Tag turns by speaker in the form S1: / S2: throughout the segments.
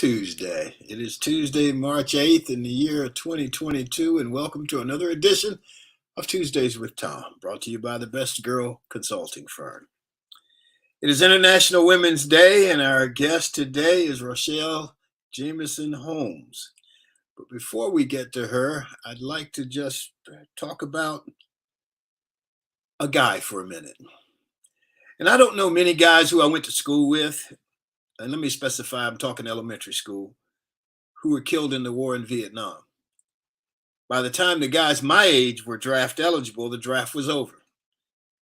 S1: Tuesday. It is Tuesday, March 8th in the year of 2022, and welcome to another edition of Tuesdays with Thom, brought to you by the Best Girl Consulting Firm. It is International Women's Day, and our guest today is Rachelle Jamerson-Holmes. But before we get to her, I'd like to just talk about a guy for a minute. And I don't know many guys who I went to school with, and let me specify, I'm talking elementary school, who were killed in the war in Vietnam. By the time the guys my age were draft eligible, the draft was over.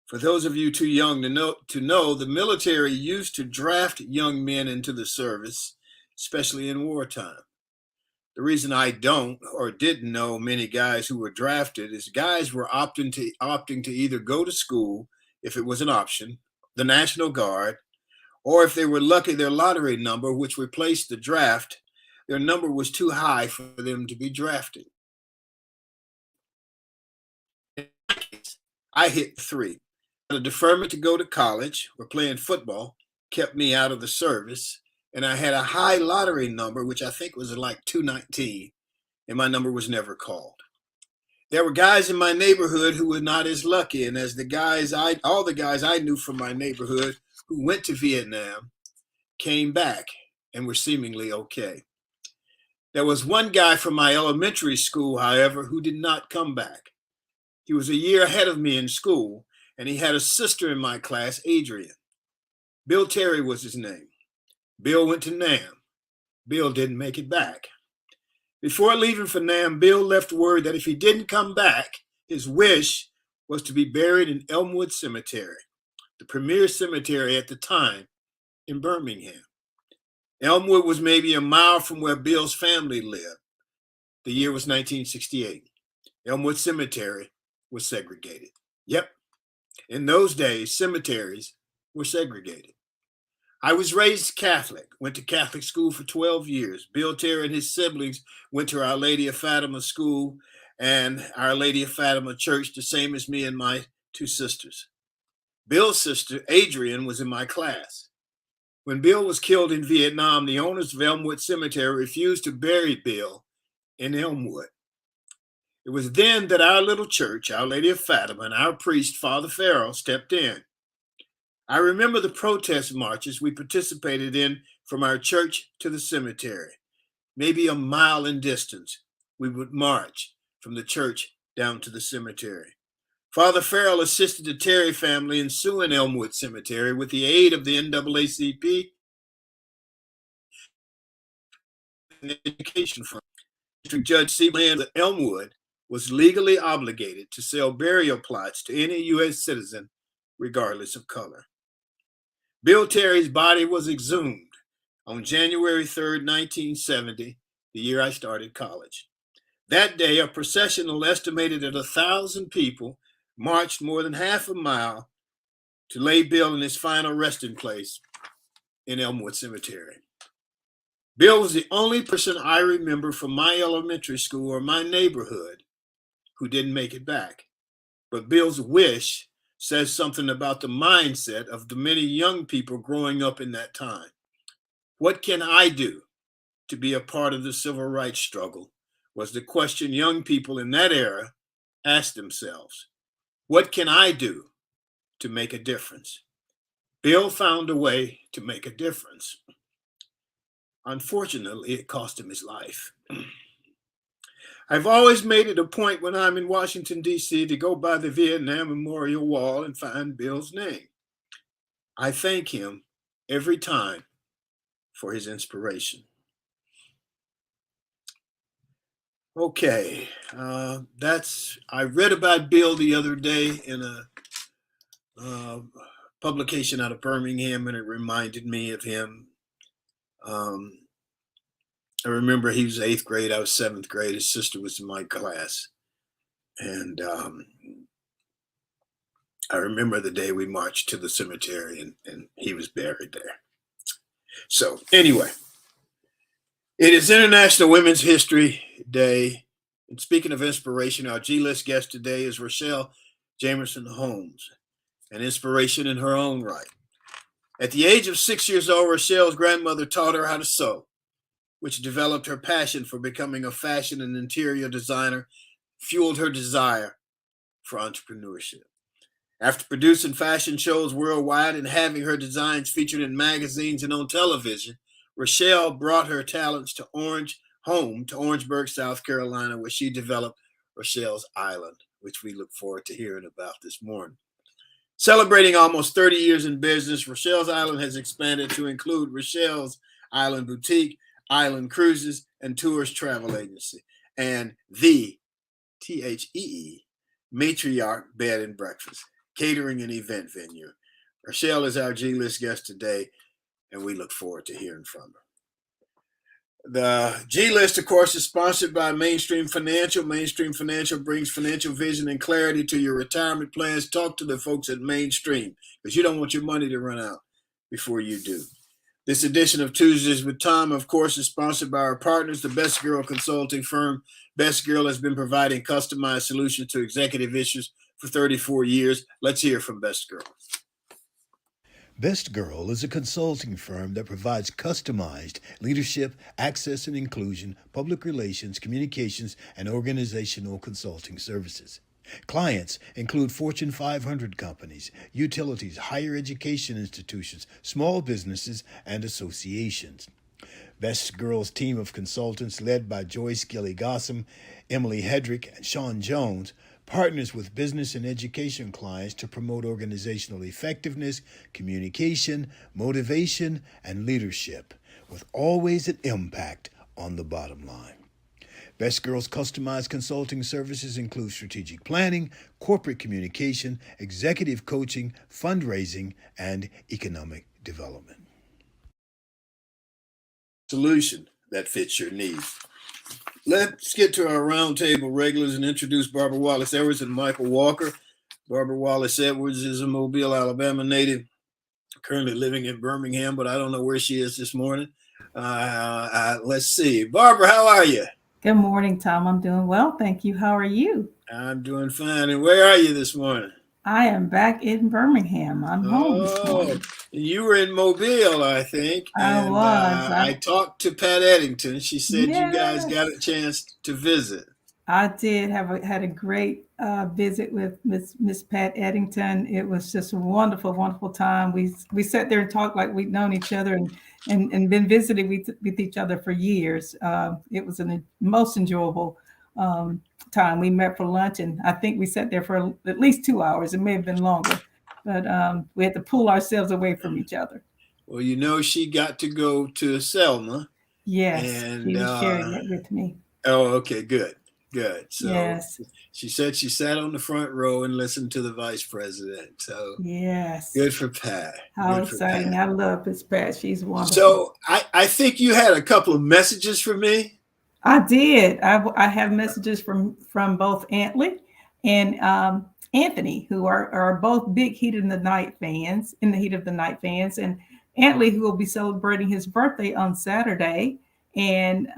S1: For those of you too young to know, the military used to draft young men into the service, especially in wartime. The reason I don't or didn't know many guys who were drafted is guys were opting to either go to school, if it was an option, the National Guard, or if they were lucky, their lottery number, which replaced the draft, their number was too high for them to be drafted. In my case, I hit 3. The deferment to go to college or playing football kept me out of the service, and I had a high lottery number, which I think was like 219, and my number was never called. There were guys in my neighborhood who were not as lucky, and as all the guys I knew from my neighborhood who went to Vietnam came back and were seemingly okay. There was one guy from my elementary school, however, who did not come back. He was a year ahead of me in school, and he had a sister in my class, Adrian. Bill Terry was his name. Bill went to Nam. Bill didn't make it back. Before leaving for Nam, Bill left word that if he didn't come back, his wish was to be buried in Elmwood Cemetery, the premier cemetery at the time in Birmingham. Elmwood was maybe a mile from where Bill's family lived. The year was 1968. Elmwood Cemetery was segregated. Yep, in those days, cemeteries were segregated. I was raised Catholic, went to Catholic school for 12 years. Bill Terry and his siblings went to Our Lady of Fatima School and Our Lady of Fatima Church, the same as me and my 2 sisters. Bill's sister, Adrian, was in my class. When Bill was killed in Vietnam, the owners of Elmwood Cemetery refused to bury Bill in Elmwood. It was then that our little church, Our Lady of Fatima, and our priest, Father Farrell, stepped in. I remember the protest marches we participated in from our church to the cemetery. Maybe a mile in distance, we would march from the church down to the cemetery. Father Farrell assisted the Terry family in suing Elmwood Cemetery with the aid of the NAACP and education firm. District Judge Sealand of Elmwood was legally obligated to sell burial plots to any U.S. citizen, regardless of color. Bill Terry's body was exhumed on January 3rd, 1970, the year I started college. That day, a procession estimated at 1,000 people marched more than half a mile to lay Bill in his final resting place in Elmwood Cemetery. Bill was the only person I remember from my elementary school or my neighborhood who didn't make it back. But Bill's wish says something about the mindset of the many young people growing up in that time. What can I do to be a part of the civil rights struggle was the question young people in that era asked themselves. What can I do to make a difference? Bill found a way to make a difference. Unfortunately, it cost him his life. I've always made it a point when I'm in Washington, D.C. to go by the Vietnam Memorial Wall and find Bill's name. I thank him every time for his inspiration. Okay, I read about Bill the other day in a publication out of Birmingham, and it reminded me of him. I remember he was 8th grade, I was 7th grade. His sister was in my class. And I remember the day we marched to the cemetery and he was buried there. So anyway, it is International Women's History Day. And speaking of inspiration, our G-list guest today is Rachelle Jamerson-Holmes, an inspiration in her own right. At the age of 6 years old, Rachelle's grandmother taught her how to sew. which developed her passion for becoming a fashion and interior designer, fueled her desire for entrepreneurship. After producing fashion shows worldwide and having her designs featured in magazines and on television, Rachelle brought her talents to Orangeburg, South Carolina, where she developed Rachelle's Island, which we look forward to hearing about this morning. Celebrating almost 30 years in business, Rachelle's Island has expanded to include Rachelle's Island Boutique, Island Cruises, and Tours Travel Agency, and the THEE Matriarch Bed and Breakfast, catering and event venue. Rachelle is our G-List guest today, and we look forward to hearing from her. The G-List, of course, is sponsored by Mainstream Financial. Mainstream Financial brings financial vision and clarity to your retirement plans. Talk to the folks at Mainstream, because you don't want your money to run out before you do. This edition of Tuesdays with Thom, of course, is sponsored by our partners, the Best Girl consulting firm. Best Girl has been providing customized solutions to executive issues for 34 years. Let's hear from Best Girl.
S2: Best Girl is a consulting firm that provides customized leadership, access and inclusion, public relations, communications, and organizational consulting services. Clients include Fortune 500 companies, utilities, higher education institutions, small businesses, and associations. Best Girl's team of consultants, led by Joyce Gilly-Gossam, Emily Hedrick, and Sean Jones, partners with business and education clients to promote organizational effectiveness, communication, motivation, and leadership, with always an impact on the bottom line. Best Girl's customized consulting services include strategic planning, corporate communication, executive coaching, fundraising, and economic development.
S1: Solution that fits your needs. Let's get to our roundtable regulars and introduce Barbara Wallace Edwards and Michael Walker. Barbara Wallace Edwards is a Mobile, Alabama native, currently living in Birmingham, but I don't know where she is this morning. Let's see. Barbara, how are you?
S3: Good morning, Thom. I'm doing well, thank you. How are you?
S1: I'm doing fine. And where are you this morning?
S3: I am back in Birmingham. I'm home this morning.
S1: You were in Mobile, I think.
S3: I was.
S1: I talked to Pat Eddington. She said
S3: Yes.
S1: you guys got a chance to visit.
S3: I did had a great visit with Miss Pat Eddington. It was just a wonderful, wonderful time. We sat there and talked like we'd known each other and been visiting with each other for years. It was a most enjoyable time. We met for lunch, and I think we sat there for at least 2 hours. It may have been longer, but we had to pull ourselves away from each other.
S1: Well, you know, she got to go to Selma.
S3: Yes,
S1: and
S3: she was sharing it with me.
S1: Oh, okay, good. So
S3: yes.
S1: She said she sat on the front row and listened to the vice president. So
S3: yes,
S1: good for Pat.
S3: How
S1: good
S3: exciting! I love Miss Pat. She's wonderful.
S1: So I think you had a couple of messages for me.
S3: I did. I have messages from both Antley and Anthony, who are both big Heat of the Night fans, and Antley, who will be celebrating his birthday on Saturday, and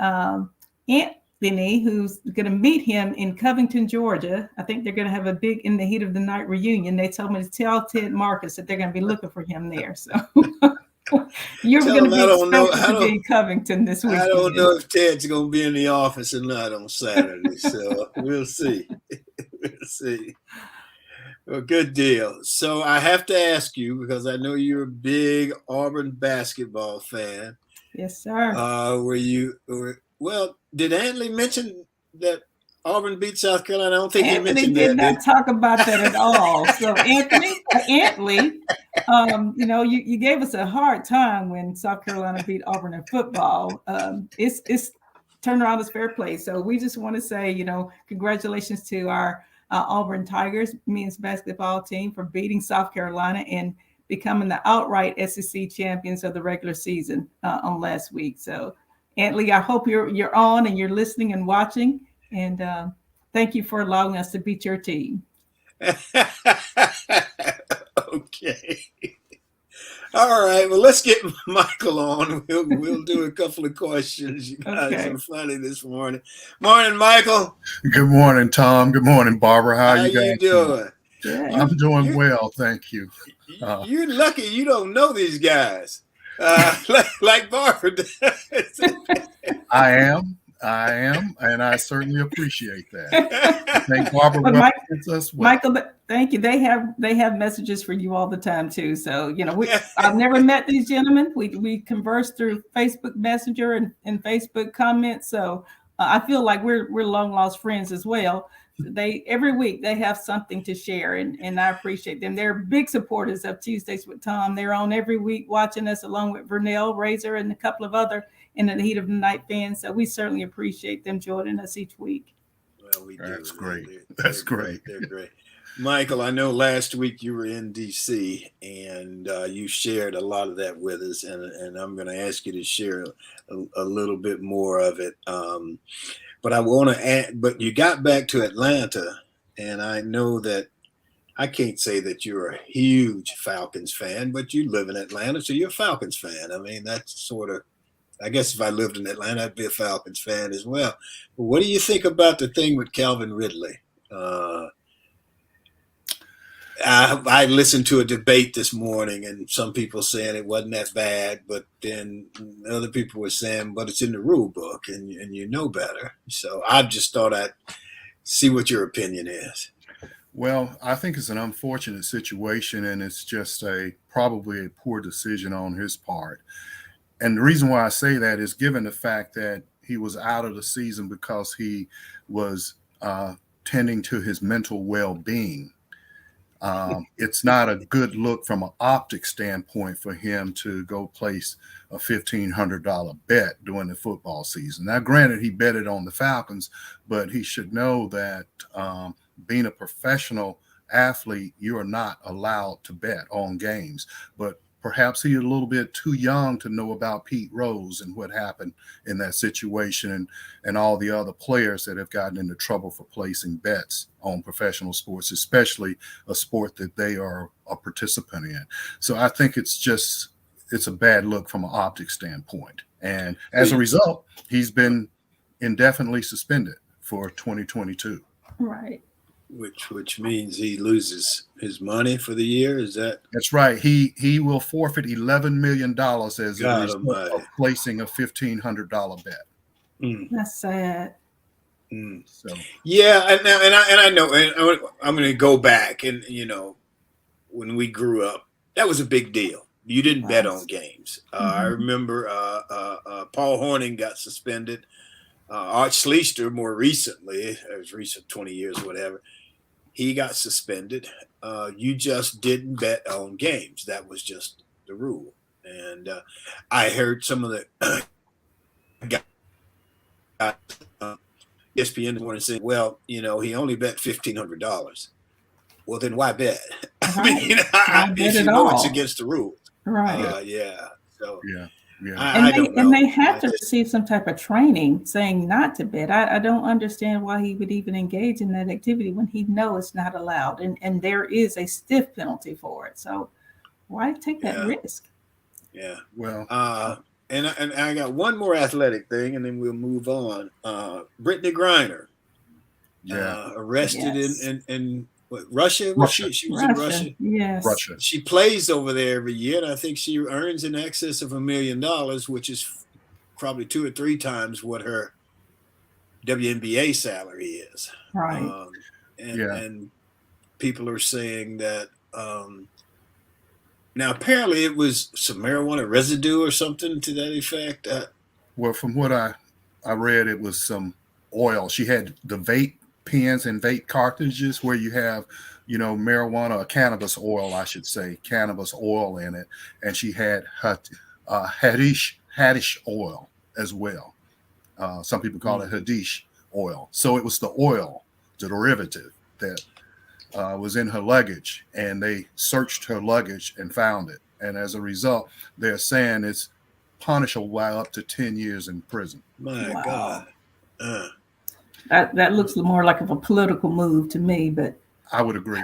S3: Anthony, who's going to meet him in Covington, Georgia. I think they're going to have a big In the Heat of the Night reunion. They told me to tell Ted Marcus that they're going to be looking for him there. So you're going to be expected to be in Covington this weekend.
S1: I don't know if Ted's going to be in the office or not on Saturday, so we'll see. We'll see. Well, good deal. So I have to ask you, because I know you're a big Auburn basketball fan.
S3: Yes, sir.
S1: Well, did Antley mention that Auburn beat South Carolina? I don't think
S3: Anthony
S1: he mentioned
S3: did
S1: that.
S3: Not talk about that at all. So Antley, you gave us a hard time when South Carolina beat Auburn in football. It's turned around as fair play. So we just want to say, congratulations to our Auburn Tigers men's basketball team for beating South Carolina and becoming the outright SEC champions of the regular season on last week. So, Antley, I hope you're on and you're listening and watching. And thank you for allowing us to beat your team.
S1: Okay. All right. Well, let's get Michael on. We'll do a couple of questions. You guys are funny this morning. Morning, Michael.
S4: Good morning, Thom. Good morning, Barbara. How you guys
S1: doing?
S4: I'm doing well, thank you.
S1: You're lucky you don't know these guys. like Barbara does.
S4: I am, and I certainly appreciate that. I think Barbara
S3: But Mike,
S4: represents us well.
S3: Michael, thank you. They have messages for you all the time too. So I've never met these gentlemen. We converse through Facebook Messenger and Facebook comments. So I feel like we're long lost friends as well. They every week they have something to share, and I appreciate them. They're big supporters of Tuesdays with Thom. They're on every week watching us along with Vernell, Razor, and a couple of other In the Heat of the Night fans. So we certainly appreciate them joining us each week.
S1: Well, we do.
S4: That's great.
S1: They're great. They're great. Michael, I know last week you were in D.C. and you shared a lot of that with us, and I'm going to ask you to share a little bit more of it. But I want to add, but you got back to Atlanta, and I know that I can't say that you're a huge Falcons fan, but you live in Atlanta, so you're a Falcons fan. I mean, that's sort of, I guess if I lived in Atlanta, I'd be a Falcons fan as well. But what do you think about the thing with Calvin Ridley? I listened to a debate this morning, and some people saying it wasn't that bad, but then other people were saying, but it's in the rule book, and you know better. So I just thought I'd see what your opinion is.
S4: Well, I think it's an unfortunate situation, and it's just probably a poor decision on his part. And the reason why I say that is given the fact that he was out of the season because he was tending to his mental well-being. It's not a good look from an optic standpoint for him to go place a $1,500 bet during the football season. Now, granted, he betted on the Falcons, but he should know that being a professional athlete, you are not allowed to bet on games. But perhaps he's a little bit too young to know about Pete Rose and what happened in that situation and all the other players that have gotten into trouble for placing bets on professional sports, especially a sport that they are a participant in. So I think it's a bad look from an optic standpoint. And as a result, he's been indefinitely suspended for 2022.
S3: Right.
S1: Which means he loses his money for the year. Is that?
S4: That's right. He will forfeit $11 million as a result of placing a $1,500 bet.
S3: That's sad.
S4: So
S1: yeah, and I know, and I'm going to go back, and when we grew up, that was a big deal. You didn't bet on games. I remember Paul Hornung got suspended. Art Schlichter more recently, as recent 20 years or whatever, he got suspended. You just didn't bet on games. That was just the rule. And I heard some of the guys ESPN morning saying, well, he only bet $1,500. Well, then why bet? I mean, if you know it's against the rules.
S3: Right.
S1: Yeah. So
S4: yeah.
S3: And they have to receive some type of training saying not to bet. I don't understand why he would even engage in that activity when he knows it's not allowed. And there is a stiff penalty for it. So why take that risk?
S4: Yeah. Well,
S1: and I got one more athletic thing, and then we'll move on. Brittany Griner, arrested in what, Russia?
S4: Russia.
S1: She was in Russia.
S3: Yes.
S4: Russia.
S1: She plays over there every year, and I think she earns in excess of $1 million, which is probably 2 or 3 times what her WNBA salary is.
S3: Right.
S1: And people are saying that now apparently it was some marijuana residue or something to that effect.
S4: Well, from what I read, it was some oil. She had the vape pens and vape cartridges where you have, marijuana or cannabis oil, I should say, cannabis oil in it. And she had haddish oil as well. Some people call it haddish oil. So it was the oil, the derivative that was in her luggage, and they searched her luggage and found it. And as a result, they're saying it's punishable by up to 10 years in prison.
S1: My God.
S3: That looks more like a political move to me, but
S4: I would agree.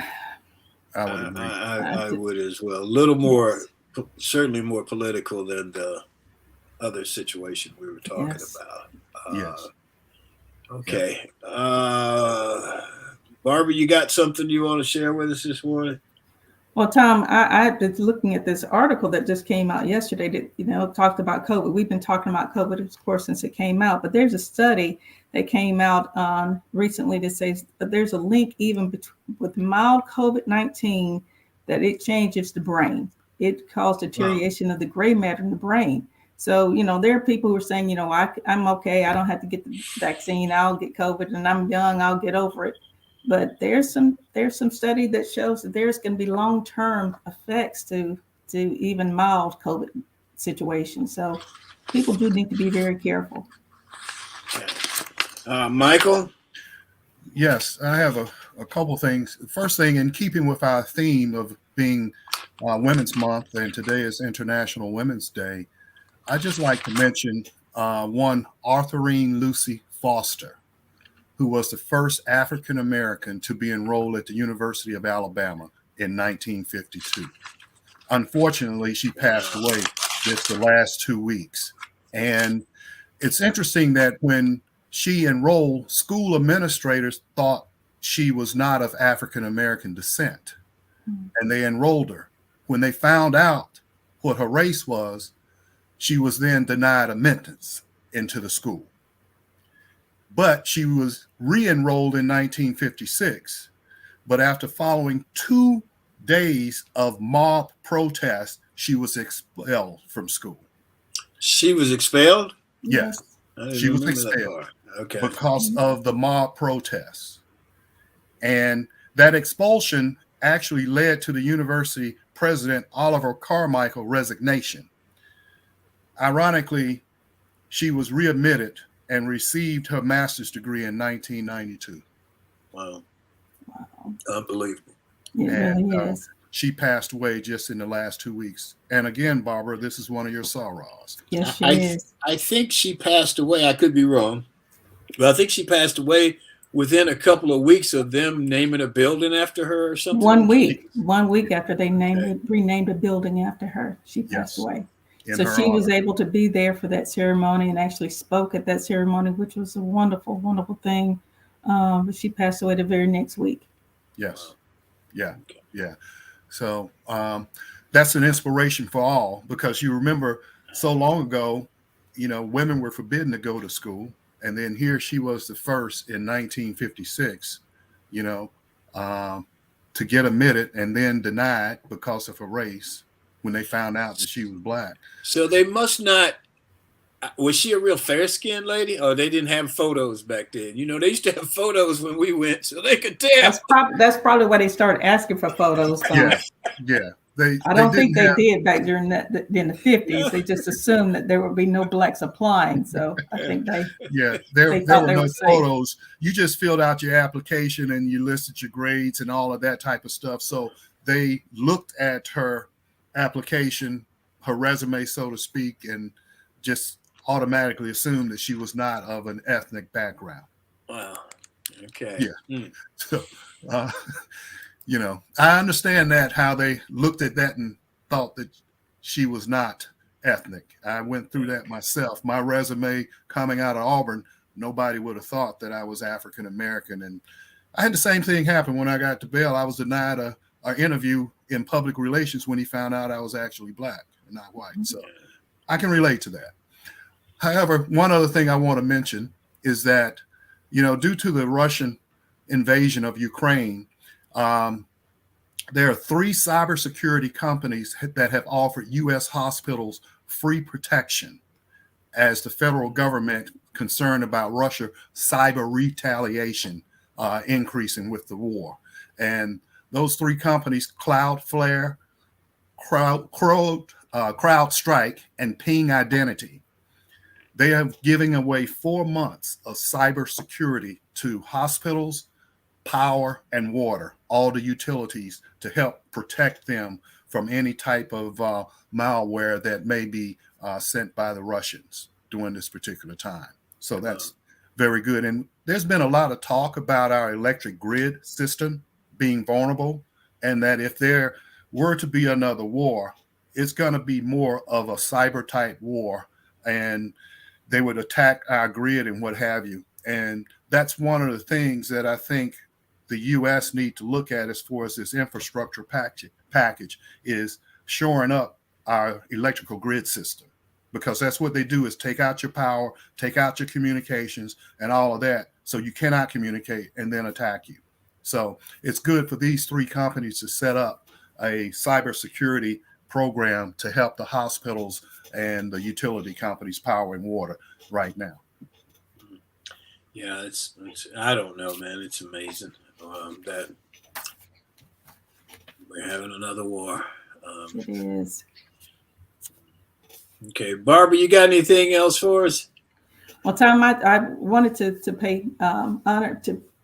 S1: I would as well. A little more, certainly more political than the other situation we were talking about.
S4: Yes.
S1: Okay. Barbara, you got something you want to share with us this morning?
S3: Well, Tom, I've been looking at this article that just came out yesterday that, talked about COVID. We've been talking about COVID, of course, since it came out, but there's a study that came out recently that says that there's a link even with mild COVID-19 that it changes the brain. It caused deterioration of the gray matter in the brain. So, there are people who are saying, I'm okay. I don't have to get the vaccine. I'll get COVID and I'm young. I'll get over it. But there's some study that shows that there's going to be long-term effects to even mild COVID situations. So people do need to be very careful.
S1: Michael?
S4: Yes, I have a couple things. First thing, in keeping with our theme of being Women's Month, and today is International Women's Day, I'd just like to mention one Arthurine Lucy Foster, who was the first African American to be enrolled at the University of Alabama in 1952. Unfortunately, she passed away just the last 2 weeks. And it's interesting that when she enrolled, school administrators thought she was not of African American descent, and they enrolled her. When they found out what her race was, she was then denied admittance into the school. But she was re-enrolled in 1956. But after following 2 days of mob protests, she was expelled from school.
S1: She was expelled?
S4: Yes, she was expelled because of the mob protests. And that expulsion actually led to the university president Oliver Carmichael resignation. Ironically, she was readmitted and received her master's degree in 1992.
S1: Wow. Unbelievable.
S4: She passed away just in the last 2 weeks. And again, Barbara, this is one of your sorrows.
S3: Yes, she is.
S1: I think she passed away. I could be wrong, but I think she passed away within a couple of weeks of them naming a building after her or something.
S3: 1 week after they renamed a building after her, she passed away. So she was able to be there for that ceremony and actually spoke at that ceremony, which was a wonderful, wonderful thing. But she passed away the very next week.
S4: Yes. Yeah. Yeah. So that's an inspiration for all, because you remember so long ago, women were forbidden to go to school. And then here she was the first in 1956, to get admitted and then denied because of her race when they found out that she was Black.
S1: So they must not. Was she a real fair-skinned lady? Or they didn't have photos back then? They used to have photos when we went, so they could tell.
S3: That's probably why they started asking for photos.
S4: Yeah.
S3: I don't think they did back during in the 50s. They just assumed that there would be no Blacks applying. So I think
S4: there were no photos. You just filled out your application and you listed your grades and all of that type of stuff. So they looked at her application, her resume, so to speak, and just automatically assumed that she was not of an ethnic background.
S1: Wow. Okay.
S4: Yeah. So, I understand that, how they looked at that and thought that she was not ethnic. I went through that myself. My resume coming out of Auburn, nobody would have thought that I was African American. And I had the same thing happen when I got to Bell. I was denied an interview in public relations when he found out I was actually Black and not white. So I can relate to that. However, one other thing I want to mention is that, due to the Russian invasion of Ukraine, there are 3 cybersecurity companies that have offered U.S. hospitals free protection as the federal government concerned about Russia cyber retaliation increasing with the war. And those 3 companies, Cloudflare, CrowdStrike, and Ping Identity, they are giving away 4 months of cybersecurity to hospitals, power, and water, all the utilities, to help protect them from any type of malware that may be sent by the Russians during this particular time. So that's very good. And there's been a lot of talk about our electric grid system being vulnerable, and that if there were to be another war, it's going to be more of a cyber type war, and they would attack our grid and what have you. And that's one of the things that I think the U.S. need to look at as far as this infrastructure package is shoring up our electrical grid system, because that's what they do, is take out your power, take out your communications and all of that, so you cannot communicate and then attack you. So it's good for these three companies to set up a cybersecurity program to help the hospitals and the utility companies, power and water, right now.
S1: Yeah, it's I don't know, man. It's amazing that we're having another war.
S3: It is.
S1: Okay, Barbara, you got anything else for us?
S3: Well, Tom, I wanted to pay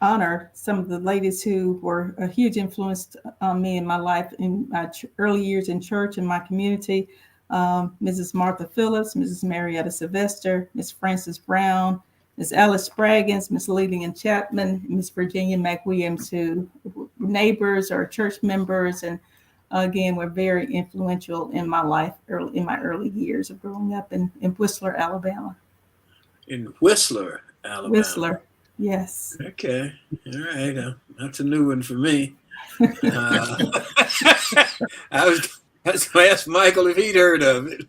S3: honor some of the ladies who were a huge influence on me in my life in my early years in church and my community. Mrs. Martha Phillips, Mrs. Marietta Sylvester, Miss Frances Brown, Miss Alice Spraggins, Miss Lillian Chapman, Miss Virginia McWilliams, who were neighbors or church members, and again, were very influential in my life in my early years of growing up in Whistler, Alabama.
S1: In Whistler, Alabama.
S3: Whistler, yes.
S1: Okay, all right. That's a new one for me. I was going to ask Michael if he'd heard of it.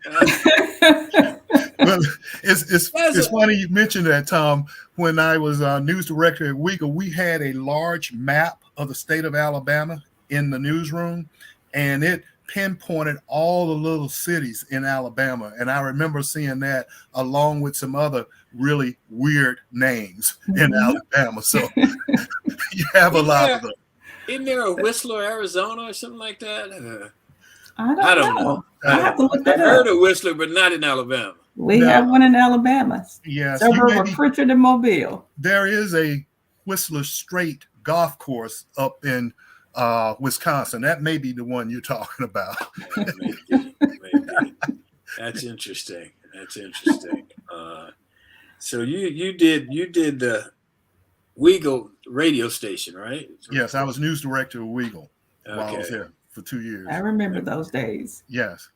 S4: Well, it's funny you mentioned that, Tom. When I was news director at Weagle, we had a large map of the state of Alabama in the newsroom, and it pinpointed all the little cities in Alabama. And I remember seeing that along with some other really weird names in Alabama. So you have a lot of them.
S1: Isn't there a Whistler, Arizona or something like that?
S3: I don't know. I have to look that
S1: I've
S3: up.
S1: heard of Whistler, but not in Alabama.
S3: We have one in Alabama.
S4: Yes.
S3: Suburb of Pritchard and Mobile.
S4: There is a Whistler Strait golf course up in Wisconsin. That may be the one you're talking about.
S1: Maybe. That's interesting. So you did the Weagle radio station, right?
S4: Yes, I was news director of Weagle while I was here for 2 years.
S3: I remember those days.
S4: Yes.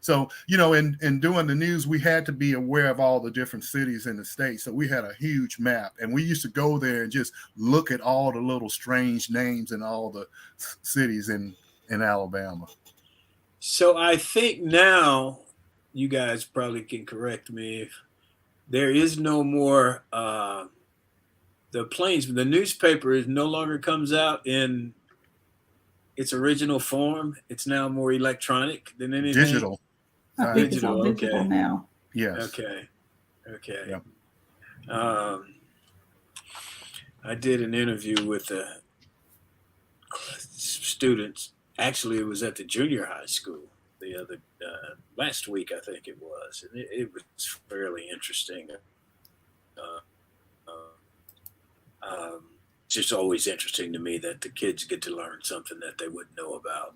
S4: So, in doing the news, we had to be aware of all the different cities in the state. So we had a huge map, and we used to go there and just look at all the little strange names in all the cities in Alabama.
S1: So I think now, you guys probably can correct me, if there is no more the Plains. The newspaper no longer comes out in its original form. It's now more electronic than anything.
S4: Digital.
S3: I think it's all digital now.
S4: Yes.
S1: Okay.
S4: Yep.
S1: I did an interview with students. Actually, it was at the junior high school the other last week, I think it was, and it was fairly interesting. Just always interesting to me that the kids get to learn something that they wouldn't know about.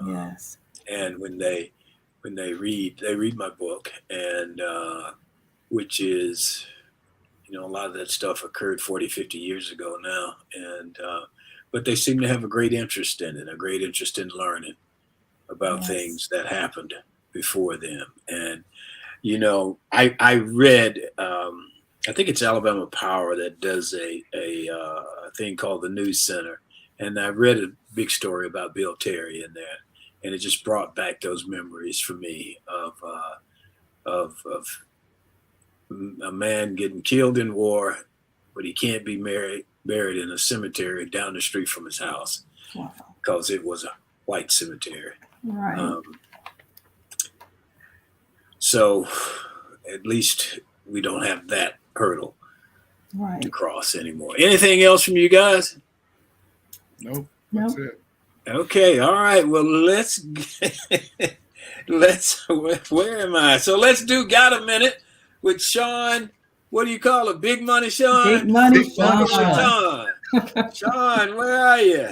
S3: Yes.
S1: And when they read my book, and which is, a lot of that stuff occurred 40, 50 years ago now, and but they seem to have a great interest in it, a great interest in learning about things that happened before them. And I read. I think it's Alabama Power that does a thing called the News Center, and I read a big story about Bill Terry in there, and it just brought back those memories for me of a man getting killed in war, but he can't be buried in a cemetery down the street from his house because it was a white cemetery.
S3: Right.
S1: So at least we don't have that hurdle to cross anymore. Anything else from you guys?
S4: Nope. That's it.
S1: Okay. All right. Well, let's where am I? So let's do Got a Minute with Sean. What do you call it? Big Money Sean?
S3: Big Money
S1: Sean.
S3: Sean.
S1: Sean, where are you?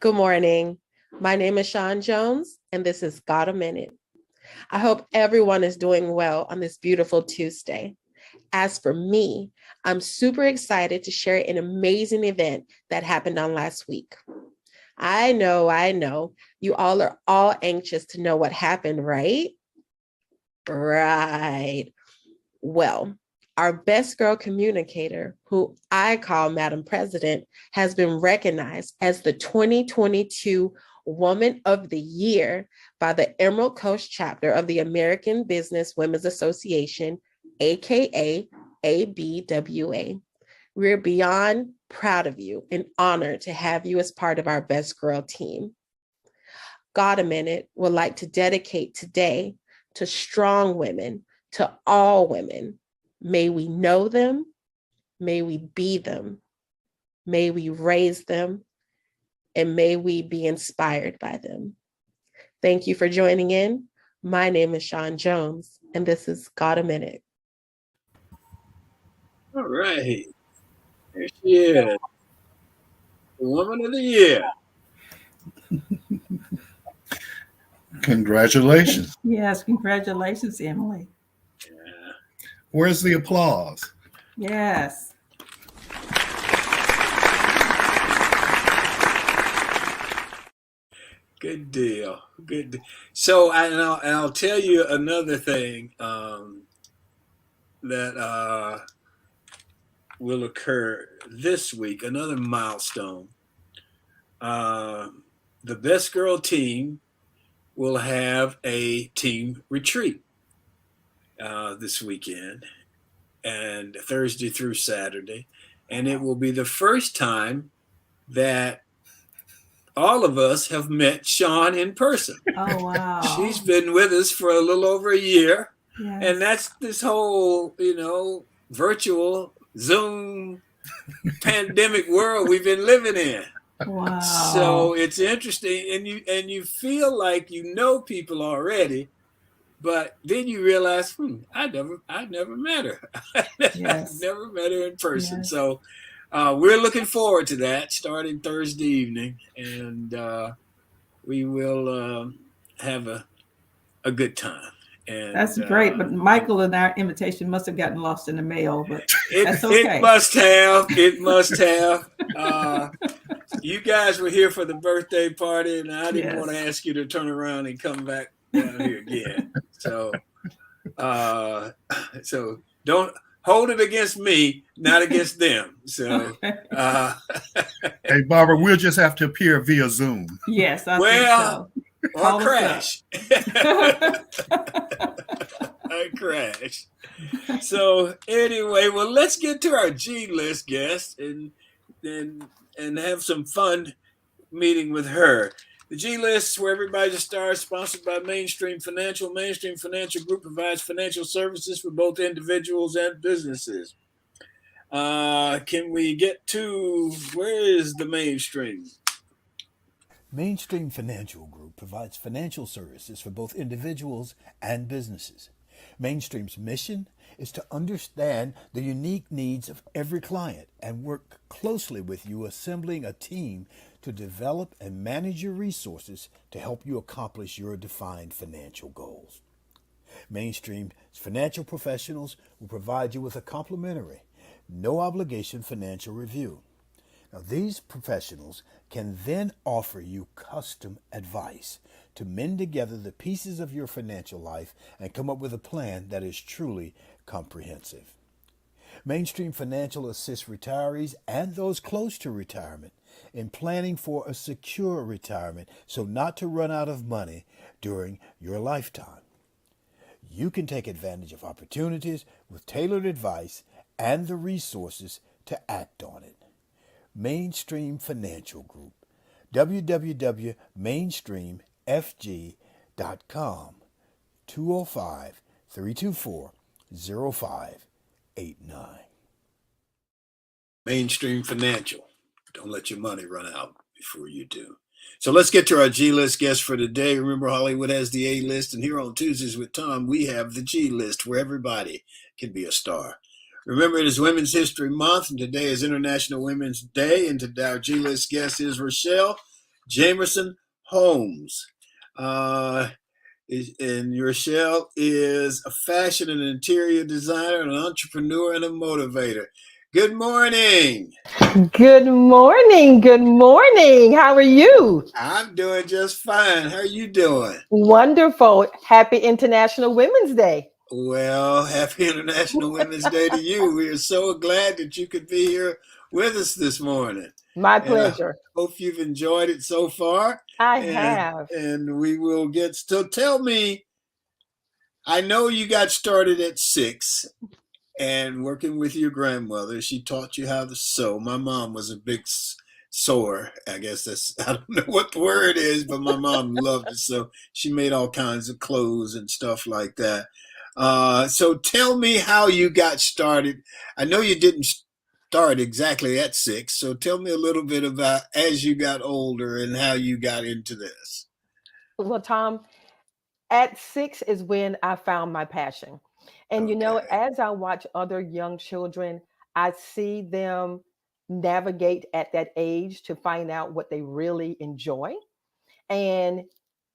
S5: Good morning. My name is Sean Jones, and this is Got a Minute. I hope everyone is doing well on this beautiful Tuesday. As for me, I'm super excited to share an amazing event that happened on last week. I know, I know. You all are all anxious to know what happened, right? Right. Well, our best girl communicator, who I call Madam President, has been recognized as the 2022 Woman of the Year by the Emerald Coast chapter of the American Business Women's Association, aka ABWA. We're beyond proud of you and honored to have you as part of our Best Girl team. God a Minute would like to dedicate today to strong women, to all women. May we know them, may we be them, may we raise them, and may we be inspired by them. Thank you for joining in. My name is Sean Jones, and this is God a Minute.
S1: All right. There she is. The Woman of the Year.
S4: Congratulations.
S3: Yes, congratulations, Emily.
S1: Yeah.
S4: Where's the applause?
S3: Yes.
S1: Good deal. Good. So I'll tell you another thing that will occur this week. Another milestone. The Best Girl team will have a team retreat this weekend, and Thursday through Saturday, and it will be the first time that all of us have met Sean in person.
S3: Oh, wow.
S1: She's been with us for a little over a year.
S3: Yes.
S1: And that's this whole, virtual Zoom pandemic world we've been living in.
S3: Wow.
S1: So it's interesting, and you feel like you know people already, but then you realize, I've never met her.
S3: Yes.
S1: I've never met her in person.
S3: Yes.
S1: So we're looking forward to that starting Thursday evening, and we will have a good time. And
S3: that's great, but Michael and our invitation must have gotten lost in the mail, but that's okay.
S1: It must have. It must have. You guys were here for the birthday party, and I didn't want to ask you to turn around and come back down here again. So don't hold it against me, not against them. So,
S4: hey, Barbara, we'll just have to appear via Zoom.
S3: Yes, I think so.
S1: Or crash. I crash. So anyway, well, let's get to our G-list guest and have some fun meeting with her. The G-list, where everybody's a star, sponsored by Mainstream Financial. Mainstream Financial Group provides financial services for both individuals and businesses. Can we get to, where is the Mainstream?
S2: Mainstream Financial Group provides financial services for both individuals and businesses. Mainstream's mission is to understand the unique needs of every client and work closely with you, assembling a team to develop and manage your resources to help you accomplish your defined financial goals. Mainstream's financial professionals will provide you with a complimentary, no obligation financial review. Now, these professionals can then offer you custom advice to mend together the pieces of your financial life and come up with a plan that is truly comprehensive. Mainstream Financial assists retirees and those close to retirement in planning for a secure retirement so not to run out of money during your lifetime. You can take advantage of opportunities with tailored advice and the resources to act on it. Mainstream Financial Group, www.mainstreamfg.com, 205-324-0589.
S1: Mainstream Financial. Don't let your money run out before you do. So let's get to our G-list guest for today. Remember, Hollywood has the A-list, and here on Tuesdays with Thom, we have the G-list, where everybody can be a star. Remember, it is Women's History Month, and today is International Women's Day, and today our G-list guest is Rachelle Jamerson-Holmes. And Rachelle is a fashion and interior designer, an entrepreneur, and a motivator. Good morning.
S6: Good morning. Good morning. How are you?
S1: I'm doing just fine. How are you doing?
S6: Wonderful. Happy International Women's Day.
S1: Well, happy International Women's Day to you. We are so glad that you could be here with us this morning.
S6: My
S1: And I
S6: pleasure.
S1: hope you've enjoyed it so far.
S6: I
S1: And
S6: have.
S1: and we will get so tell me, I know you got started at 6 and working with your grandmother. She taught you how to sew. My mom was a big sewer. I guess that's, I don't know what the word is, but my mom loved to sew. She made all kinds of clothes and stuff like that. So tell me how you got started. I know you didn't start exactly at 6. So tell me a little bit about as you got older and how you got into this.
S6: Well, Tom, at 6 is when I found my passion. And
S1: Okay.
S6: as I watch other young children, I see them navigate at that age to find out what they really enjoy. And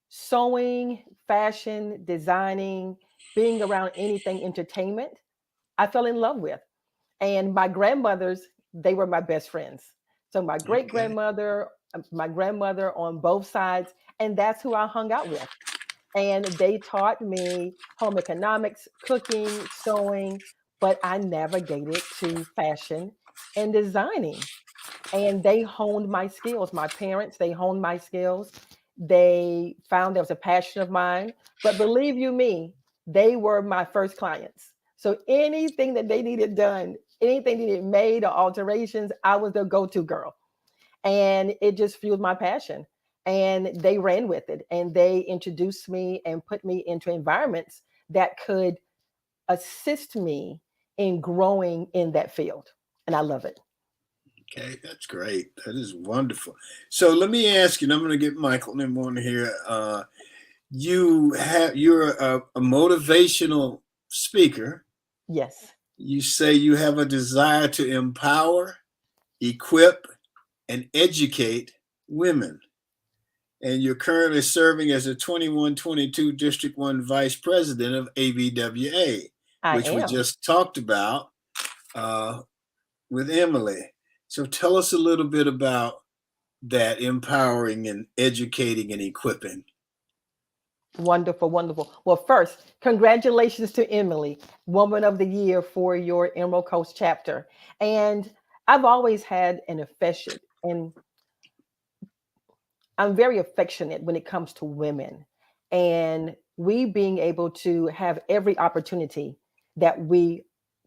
S6: sewing, fashion, designing, being around anything entertainment, I fell in love with. And my grandmothers, they were my best friends. So
S1: Okay.
S6: my grandmother on both sides, and that's who I hung out with. And they taught me home economics, cooking, sewing, but I navigated to fashion and designing. And they honed my skills. My parents, they honed my skills. They found there was a passion of mine. But believe you me, they were my first clients. So anything that they needed done, anything they needed made or alterations, I was their go-to girl. And it just fueled my passion. And they ran with it and they introduced me and put me into environments that could assist me in growing in that field. And I love it.
S1: Okay, that's great. That is wonderful. So let me ask you, and I'm going to get Michael in on here. You're a motivational speaker.
S6: Yes.
S1: You say you have a desire to empower, equip, and educate women. And you're currently serving as a 21-22 District 1 Vice President of ABWA,
S6: I
S1: which we
S6: am.
S1: just talked about uh, with Emily. So tell us a little bit about that empowering and educating and equipping.
S6: Wonderful, wonderful. Well, first, congratulations to Emily, Woman of the Year for your Emerald Coast chapter. And I've always had an affection, and I'm very affectionate when it comes to women. And we being able to have every opportunity that we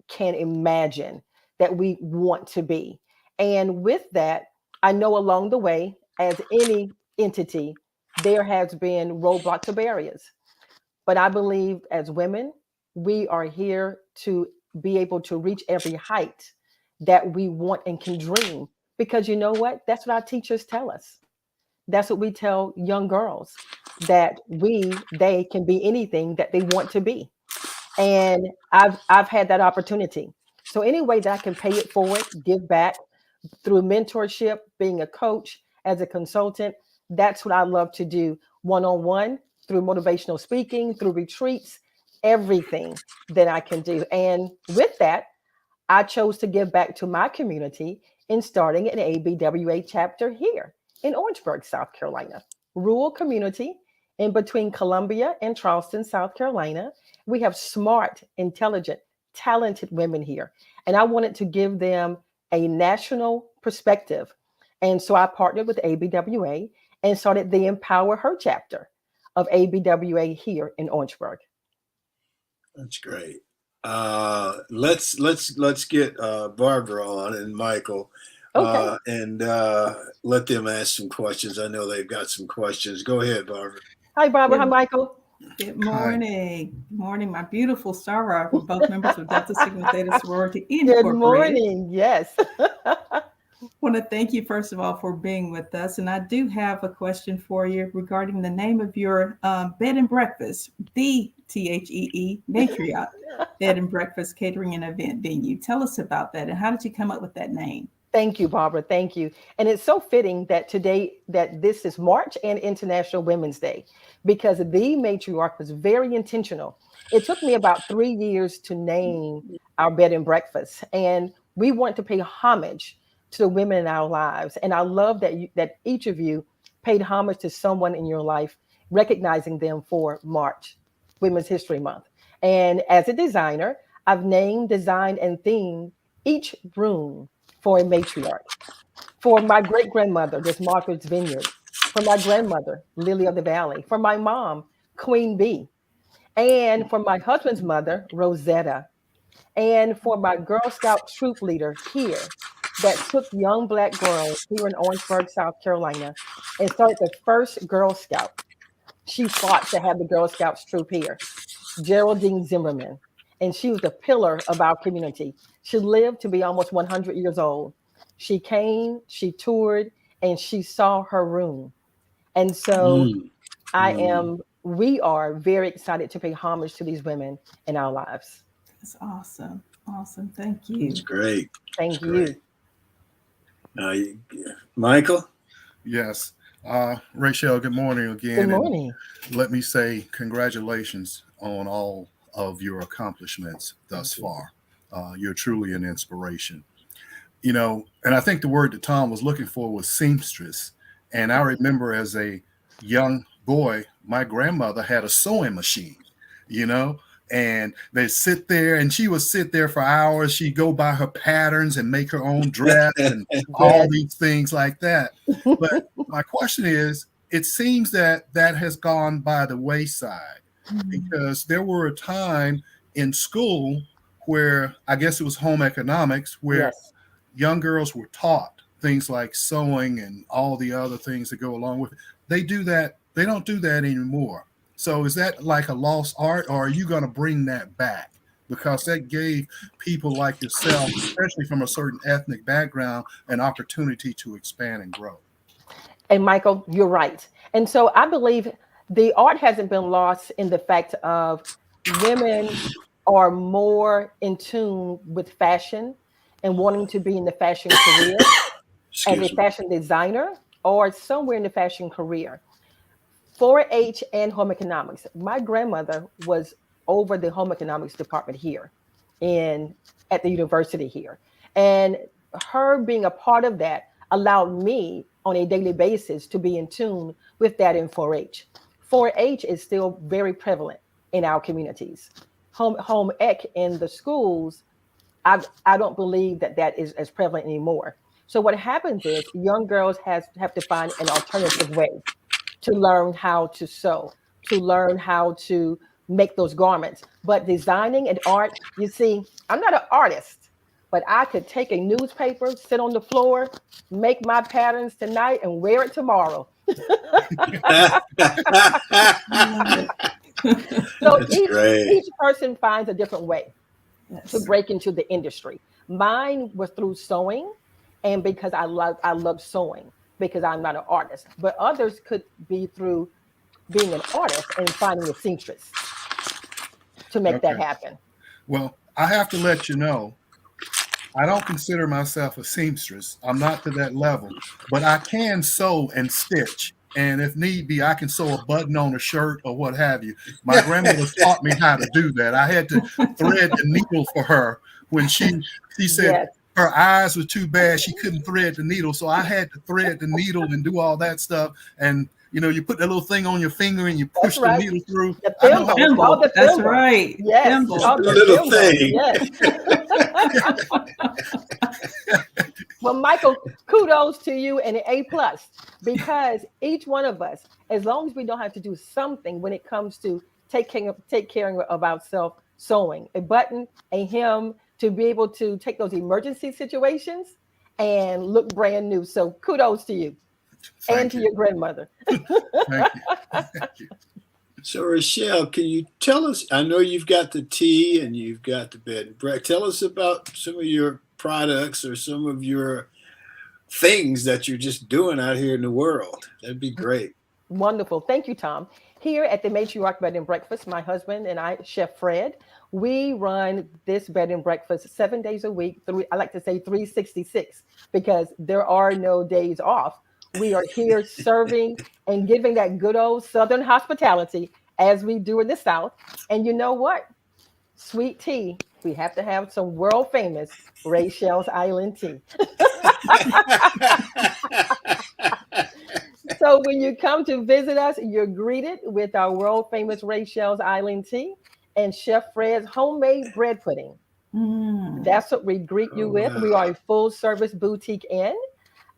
S6: can imagine, that we want to be. And with that, I know along the way, as any entity, there has been roadblocks or barriers. But I believe as women, we are here to be able to reach every height that we want and can dream. Because you know what? That's what our teachers tell us. That's what we tell young girls, that they can be anything that they want to be. And I've had that opportunity. So any way that I can pay it forward, give back through mentorship, being a coach, as a consultant, that's what I love to do, one on one, through motivational speaking, through retreats, everything that I can do. And with that, I chose to give back to my community in starting an ABWA chapter here in Orangeburg, South Carolina, rural community in between Columbia and Charleston, South Carolina. We have smart, intelligent, talented women here. And I wanted to give them a national perspective. And so I partnered with ABWA and started the Empower Her chapter of ABWA here in Orangeburg.
S1: That's great. Let's get Barbara on and Michael,
S6: Okay.
S1: and let them ask some questions. I know they've got some questions. Go ahead, Barbara.
S6: Hi, Barbara. Hi,
S3: Good,
S6: Michael.
S3: good
S4: Hi.
S3: morning. Good morning, my beautiful star rock. We're both members of Delta Sigma Theta Sorority
S6: Good
S3: Incorporated.
S6: morning. Yes.
S3: Want to thank you, first of all, for being with us. And I do have a question for you regarding the name of your bed and breakfast, the THEE Matriarch Bed and Breakfast Catering and Event Venue. Tell us about that and how did you come up with that name?
S6: Thank you, Barbara. Thank you. And it's so fitting that today, that this is March and International Women's Day, because the matriarch was very intentional. It took me about 3 years to name our bed and breakfast. And We want to pay homage to the women in our lives. And I love that each of you paid homage to someone in your life, recognizing them for March, Women's History Month. And as a designer, I've named, designed, and themed each room for a matriarch. For my great grandmother, there's Margaret's Vineyard. For my grandmother, Lily of the Valley. For my mom, Queen Bee. And for my husband's mother, Rosetta. And for my Girl Scout troop leader here that took young Black girls here in Orangeburg, South Carolina, and started the first Girl Scout. She fought to have the Girl Scouts troop here, Geraldine Zimmerman. And she was the pillar of our community. She lived to be almost 100 years old. She came, she toured, and she saw her room. And so we are very excited to pay homage to these women in our lives.
S3: That's awesome. Awesome. Thank you.
S1: That's great.
S6: Thank
S1: That's
S6: you.
S1: Michael?
S4: Yes. Rachelle, good morning again.
S6: Good morning.
S4: And let me say congratulations on all of your accomplishments thus far. You're truly an inspiration. You know, and I think the word that Thom was looking for was seamstress. And I remember as a young boy, my grandmother had a sewing machine, you know, and they sit there and she would sit there for hours. She'd go by her patterns and make her own dress and all these things like that. But my question is, it seems that has gone by the wayside because there were a time in school where I guess it was home economics where young girls were taught things like sewing and all the other things that go along with it. They do that. They don't do that anymore. So is that like a lost art, or are you going to bring that back? Because that gave people like yourself, especially from a certain ethnic background, an opportunity to expand and grow.
S6: And Michael, you're right. And so I believe the art hasn't been lost in the fact of women are more in tune with fashion and wanting to be in the fashion career as a fashion designer or somewhere in the fashion career. 4-H and home economics. My grandmother was over the home economics department here at the university here. And her being a part of that allowed me on a daily basis to be in tune with that in 4-H. 4-H is still very prevalent in our communities. Home ec in the schools, I don't believe that is as prevalent anymore. So what happens is young girls have to find an alternative way to learn how to sew, to learn how to make those garments. But designing and art, you see, I'm not an artist, but I could take a newspaper, sit on the floor, make my patterns tonight and wear it tomorrow. So each person finds a different way to break into the industry. Mine was through sewing, and because I love sewing, because I'm not an artist. But others could be through being an artist and finding a seamstress to make that happen.
S4: Well, I have to let you know, I don't consider myself a seamstress. I'm not to that level, but I can sew and stitch. And if need be, I can sew a button on a shirt or what have you. My grandmother taught me how to do that. I had to thread the needle for her when she said her eyes were too bad. She couldn't thread the needle. So I had to thread the needle and do all that stuff. And, you know, you put that little thing on your finger and you push the needle through.
S3: The thimble. That's right.
S6: Yes.
S1: The little thing.
S6: Yes. Well, Michael, kudos to you and an A+, because each one of us, as long as we don't have to do something when it comes to take care of ourselves, sewing, a button, a hem, to be able to take those emergency situations and look brand new. So kudos to you. Thank you. Your grandmother.
S4: Thank you.
S1: So Rachelle, can you tell us, I know you've got the tea and you've got the bed and breakfast. Tell us about some of your products or some of your things that you're just doing out here in the world. That'd be great.
S6: Wonderful. Thank you, Thom. Here at the Matriarch Bed and Breakfast, my husband and I, Chef Fred, we run this bed and breakfast 7 days a week. I like to say 366 because there are no days off. We are here serving and giving that good old Southern hospitality as we do in the South. And you know what? sweet tea, we have to have some world famous Rachelle's Island tea. So when you come to visit us, you're greeted with our world famous Rachelle's Island tea and Chef Fred's homemade bread pudding.
S3: Mm.
S6: That's what we greet you
S1: Oh,
S6: with. We
S1: wow.
S6: are a full service boutique inn.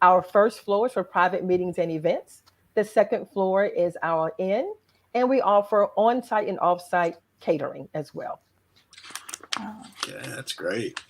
S6: Our first floor is for private meetings and events. The second floor is our inn, and we offer on site and off site catering as well.
S3: Wow.
S1: Yeah, that's great.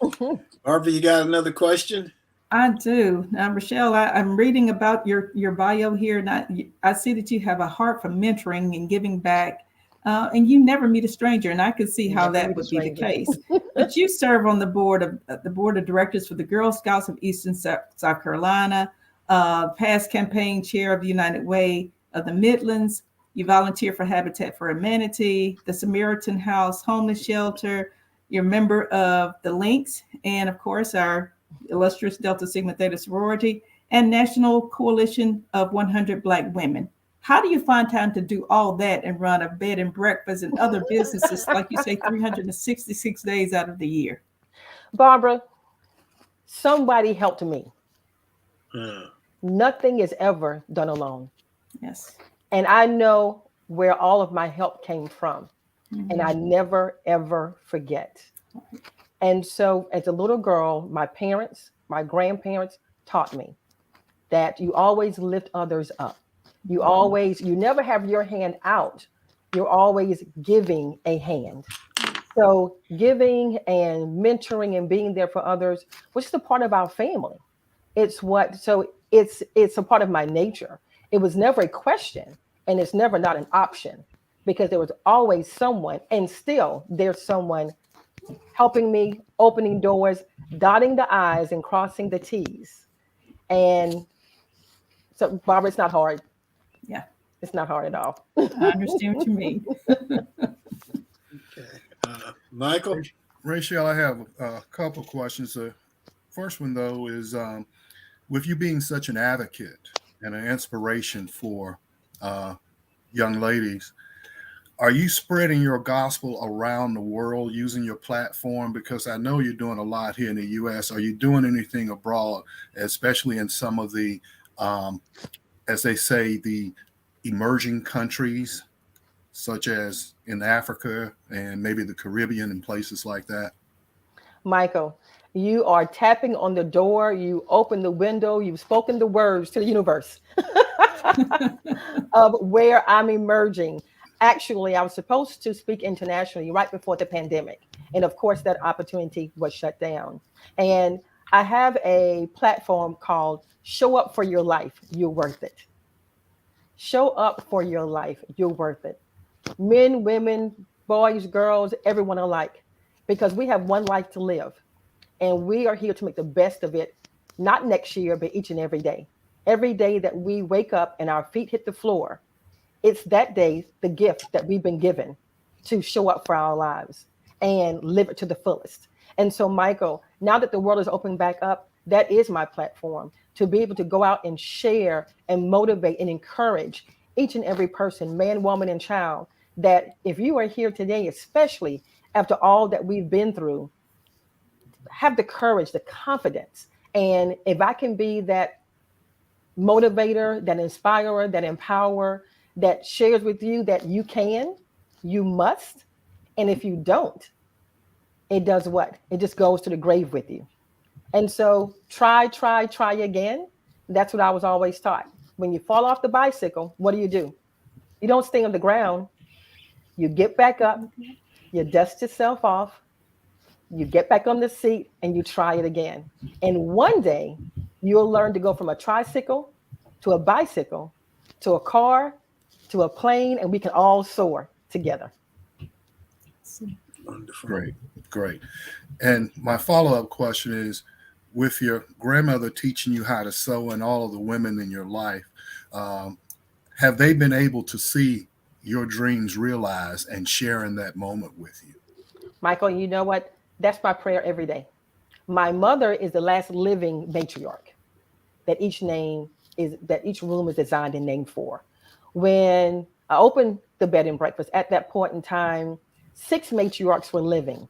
S1: Barbara, you got another question?
S3: I do. Now, Rachelle, I'm reading about your bio here, and I see that you have a heart for mentoring and giving back, and you never meet a stranger, and I could see how
S6: Never
S3: that
S6: meet a
S3: would be the
S6: stranger.
S3: case. But you serve on the board of directors for the Girl Scouts of Eastern South Carolina, past campaign chair of the United Way of the Midlands. You volunteer for Habitat for Humanity, the Samaritan House Homeless Shelter. You're a member of the Links, and of course, our illustrious Delta Sigma Theta sorority, and National Coalition of 100 Black Women. How do you find time to do all that and run a bed and breakfast and other businesses, like you say, 366 days out of the year?
S6: Barbara, somebody helped me.
S1: Uh,
S6: Nothing is ever done alone.
S3: Yes.
S6: And I know where all of my help came from.
S3: Mm-hmm.
S6: And I never, ever forget. And so as a little girl, my parents, my grandparents taught me that you always lift others up. You never have your hand out. You're always giving a hand. So giving and mentoring and being there for others, which is a part of our family. It's a part of my nature. It was never a question, and it's never not an option, because there was always someone, and still there's someone helping me, opening doors, dotting the I's and crossing the T's. And so, Barbara, it's not hard.
S3: Yeah.
S6: It's not hard at all.
S3: I understand what you mean.
S1: okay. Michael?
S4: Rachelle, I have a couple questions. The first one, though, is with you being such an advocate and an inspiration for young ladies, are you spreading your gospel around the world using your platform? Because I know you're doing a lot here in the U.S. Are you doing anything abroad, especially in some of the, as they say, the emerging countries, such as in Africa and maybe the Caribbean and places like that?
S6: Michael, you are tapping on the door. You open the window. You've spoken the words to the universe of where I'm emerging. Actually, I was supposed to speak internationally right before the pandemic. And of course, that opportunity was shut down. And I have a platform called Show Up for Your Life. You're worth it. Show up for your life. You're worth it. Men, women, boys, girls, everyone alike, because we have one life to live. And we are here to make the best of it, not next year, but each and every day. Every day that we wake up and our feet hit the floor, it's that day, the gift that we've been given to show up for our lives and live it to the fullest. And so, Michael, now that the world is opening back up, that is my platform, to be able to go out and share and motivate and encourage each and every person, man, woman, and child, that if you are here today, especially after all that we've been through, have the courage, the confidence. And if I can be that motivator, that inspirer, that empower, that shares with you that you can, you must. And if you don't, it does what? It just goes to the grave with you. And so try again. That's what I was always taught. When you fall off the bicycle, what do? You don't stay on the ground. You get back up, you dust yourself off, you get back on the seat, and you try it again. And one day you'll learn to go from a tricycle to a bicycle to a car to a plane, and we can all soar together.
S1: Wonderful.
S4: Great. And my follow-up question is, with your grandmother teaching you how to sew and all of the women in your life, have they been able to see your dreams realized and sharing that moment with you?
S6: Michael, you know what? That's my prayer every day. My mother is the last living matriarch that each room is designed and named for. When I opened the bed and breakfast, at that point in time, 6 matriarchs were living.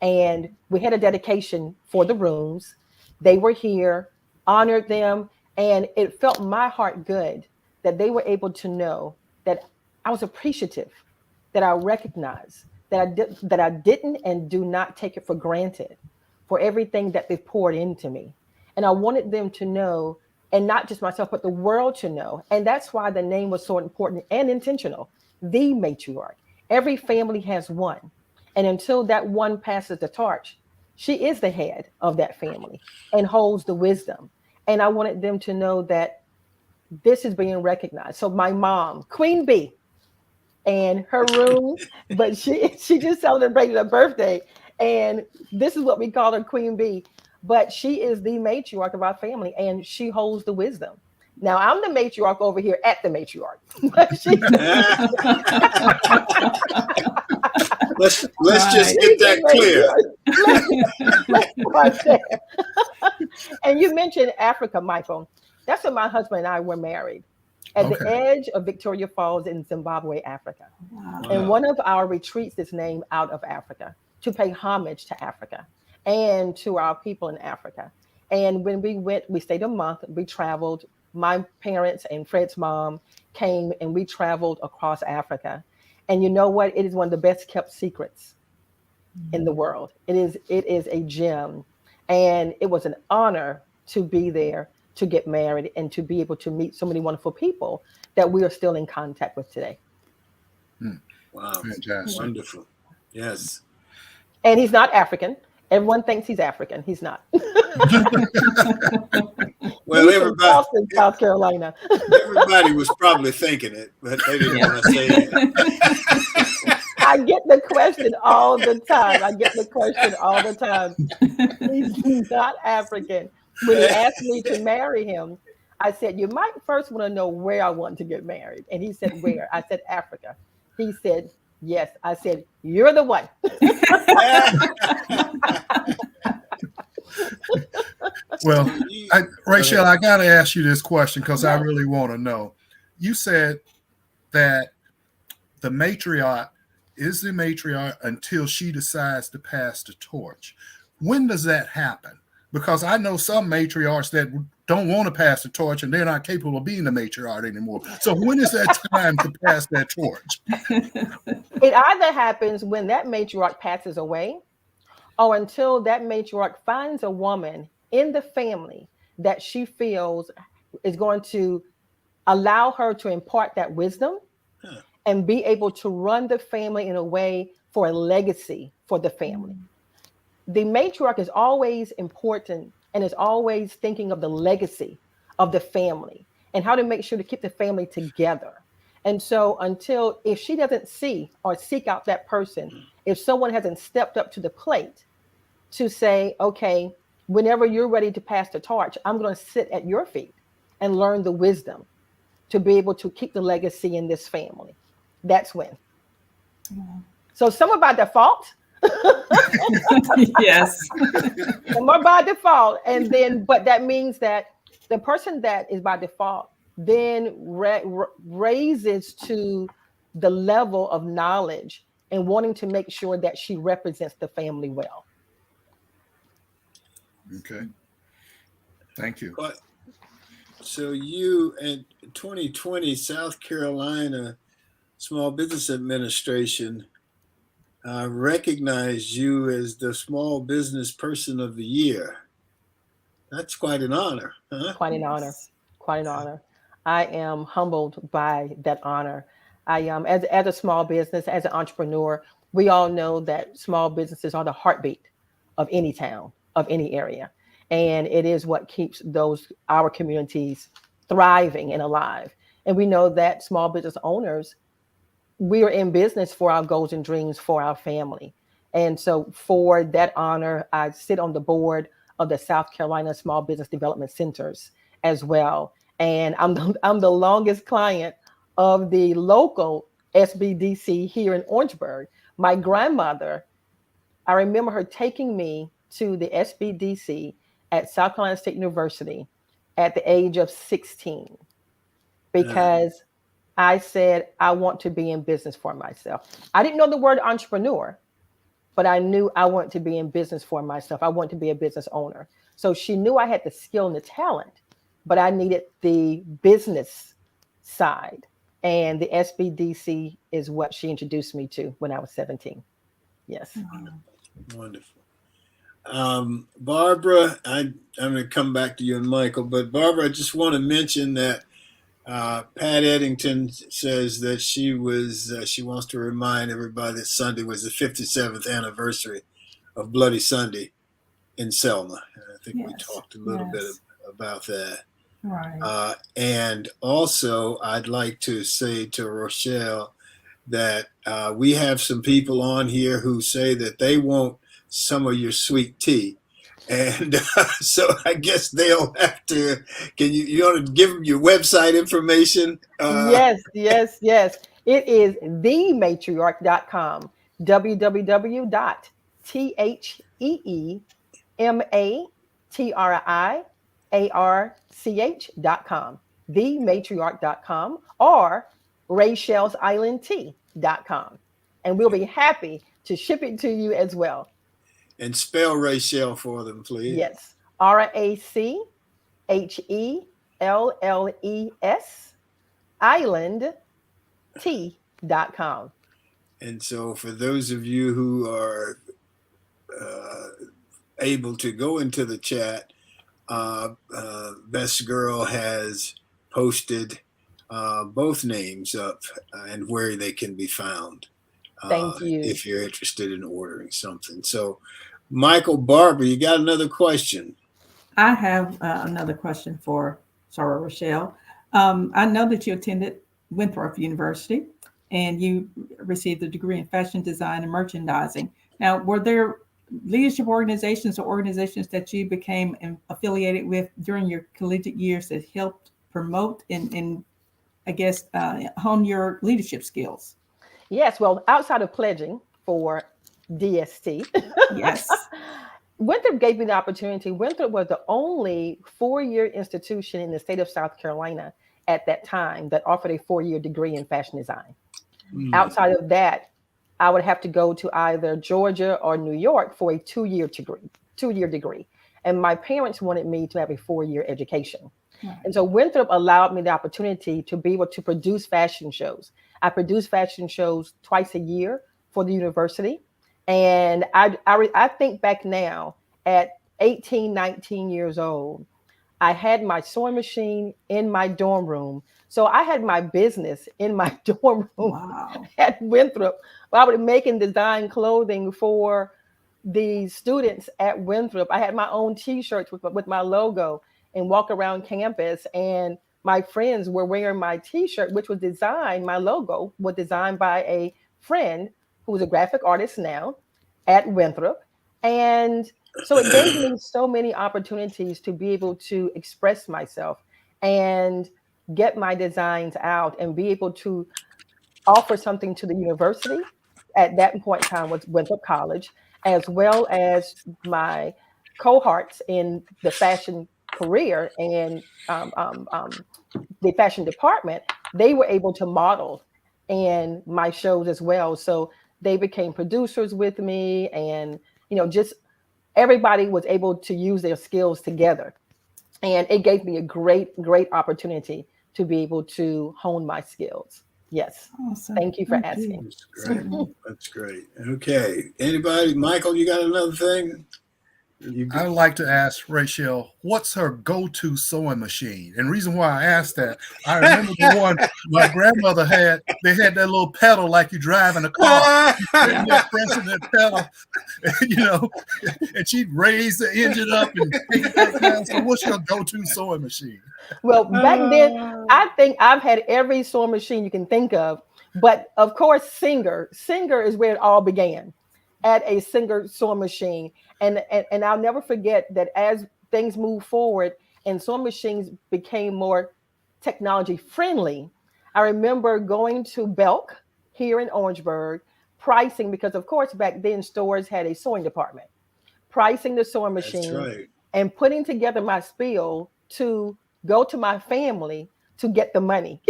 S6: And we had a dedication for the rooms. They were here, honored them, and it felt my heart good that they were able to know that I was appreciative, that I recognized that I didn't and do not take it for granted for everything that they've poured into me. And I wanted them to know, and not just myself, but the world to know. And that's why the name was so important and intentional. The matriarch. Every family has one. And until that one passes the torch, she is the head of that family and holds the wisdom. And I wanted them to know that this is being recognized. So my mom, Queen Bee, and her room, but she just celebrated her birthday, and this is what we call her, Queen Bee. But she is the matriarch of our family, and she holds the wisdom. Now I'm the matriarch over here at the matriarch.
S1: let's just get that clear.
S6: And you mentioned Africa, Michael. That's when my husband and I were married, at the edge of Victoria Falls in Zimbabwe, Africa. Wow. And one of our retreats is named Out of Africa, to pay homage to Africa and to our people in Africa. And when we went, we stayed a month, we traveled. My parents and Fred's mom came, and we traveled across Africa. And you know what? It is one of the best kept secrets in the world. It is a gem. And it was an honor to be there, to get married, and to be able to meet so many wonderful people that we are still in contact with today.
S1: Wow. Fantastic. Wonderful. Yes.
S6: And he's not African. Everyone thinks he's African. He's not.
S1: Well,
S6: he's
S1: everybody,
S6: from Charleston, South Carolina.
S1: Everybody was probably thinking it, but they didn't want to say it.
S6: I get the question all the time. He's not African. When he asked me to marry him, I said, you might first want to know where I want to get married. And he said, where? I said, Africa. He said, yes. I said, you're the one.
S4: Well, Rachelle, I got to ask you this question because I really want to know. You said that the matriarch is the matriarch until she decides to pass the torch. When does that happen? Because I know some matriarchs that don't want to pass the torch and they're not capable of being the matriarch anymore. So when is that time to pass that torch?
S6: It either happens when that matriarch passes away, or until that matriarch finds a woman in the family that she feels is going to allow her to impart that wisdom and be able to run the family in a way for a legacy for the family. The matriarch is always important and is always thinking of the legacy of the family and how to make sure to keep the family together. And so if she doesn't see or seek out that person, if someone hasn't stepped up to the plate to say, okay, whenever you're ready to pass the torch, I'm going to sit at your feet and learn the wisdom to be able to keep the legacy in this family. That's when. So some are by default.
S3: Yes.
S6: Some are by default. And then, but that means that the person that is by default then raises to the level of knowledge and wanting to make sure that she represents the family well.
S4: Okay. Thank you.
S1: So you, in 2020, South Carolina Small Business Administration recognized you as the Small Business Person of the Year. That's quite an honor, huh?
S6: Quite an honor. Quite an honor. I am humbled by that honor. I as a small business, as an entrepreneur, we all know that small businesses are the heartbeat of any town, of any area. And it is what keeps our communities thriving and alive. And we know that small business owners, we are in business for our goals and dreams for our family. And so for that honor, I sit on the board of the South Carolina Small Business Development Centers as well. And I'm the longest client of the local SBDC here in Orangeburg. My grandmother, I remember her taking me to the SBDC at South Carolina State University at the age of 16, because I said, I want to be in business for myself. I didn't know the word entrepreneur, but I knew I wanted to be in business for myself. I wanted to be a business owner. So she knew I had the skill and the talent, but I needed the business side. And the SBDC is what she introduced me to when I was 17. Yes.
S1: Wonderful. Barbara, I'm going to come back to you and Michael, but Barbara, I just want to mention that Pat Eddington says that she wants to remind everybody that Sunday was the 57th anniversary of Bloody Sunday in Selma. And I think we talked a little bit about that.
S3: Right.
S1: And also, I'd like to say to Rachelle that we have some people on here who say that they want some of your sweet tea. And so I guess they'll have to. Can you want to give them your website information?
S6: Yes. It is thematriarch.com. www.thematriarch.com. Thematriarch.com or Rachelle'sIslandTea.com. And we'll be happy to ship it to you as well.
S1: And spell Rachelle for them, please.
S6: Yes. RACHELLES islandtea.com.
S1: And so for those of you who are able to go into the chat, Best Girl has posted both names up and where they can be found.
S6: Thank you.
S1: If you're interested in ordering something. So, Michael, Barbara, you got another question?
S3: I have another question for Sarah Rachelle. I know that you attended Winthrop University and you received a degree in fashion design and merchandising. Now, were there leadership organizations or organizations that you became affiliated with during your collegiate years that helped promote and I guess, hone your leadership skills?
S6: Yes, well, outside of pledging for DST,
S3: Yes.
S6: Winthrop gave me the opportunity. Winthrop was the only 4-year institution in the state of South Carolina at that time that offered a 4-year degree in fashion design. Outside of that, I would have to go to either Georgia or New York for a 2-year degree. And my parents wanted me to have a 4-year education. Right. And so Winthrop allowed me the opportunity to be able to produce fashion shows. I produce fashion shows twice a year for the university. And I think back now at 18, 19 years old, I had my sewing machine in my dorm room. So I had my business in my dorm room at Winthrop. I would make and design clothing for the students at Winthrop. I had my own T-shirts with my logo and walk around campus. And my friends were wearing my T-shirt, which was designed, my logo was designed by a friend who's a graphic artist now at Winthrop. And so it gave me so many opportunities to be able to express myself and get my designs out and be able to offer something to the university. At that point in time was Winthrop College, as well as my cohorts in the fashion career and the fashion department. They were able to model in my shows as well. So they became producers with me, and just everybody was able to use their skills together. And it gave me a great opportunity to be able to hone my skills. Yes.
S3: Awesome.
S6: Thank you for asking.
S1: That's great. That's great. Okay. Anybody? Michael, you got another thing?
S4: I would like to ask Rachelle, what's her go-to sewing machine? And the reason why I asked that, I remember the one my grandmother had. They had that little pedal like you drive in a car. Pressing that pedal, and she'd raise the engine up and take it back down. So what's your go-to sewing machine?
S6: Well, back then, I think I've had every sewing machine you can think of. But of course, Singer is where it all began, at a Singer sewing machine. And I'll never forget that as things moved forward and sewing machines became more technology friendly, I remember going to Belk here in Orangeburg, pricing, because of course back then stores had a sewing department, pricing the sewing machine and putting together my spiel to go to my family to get the money.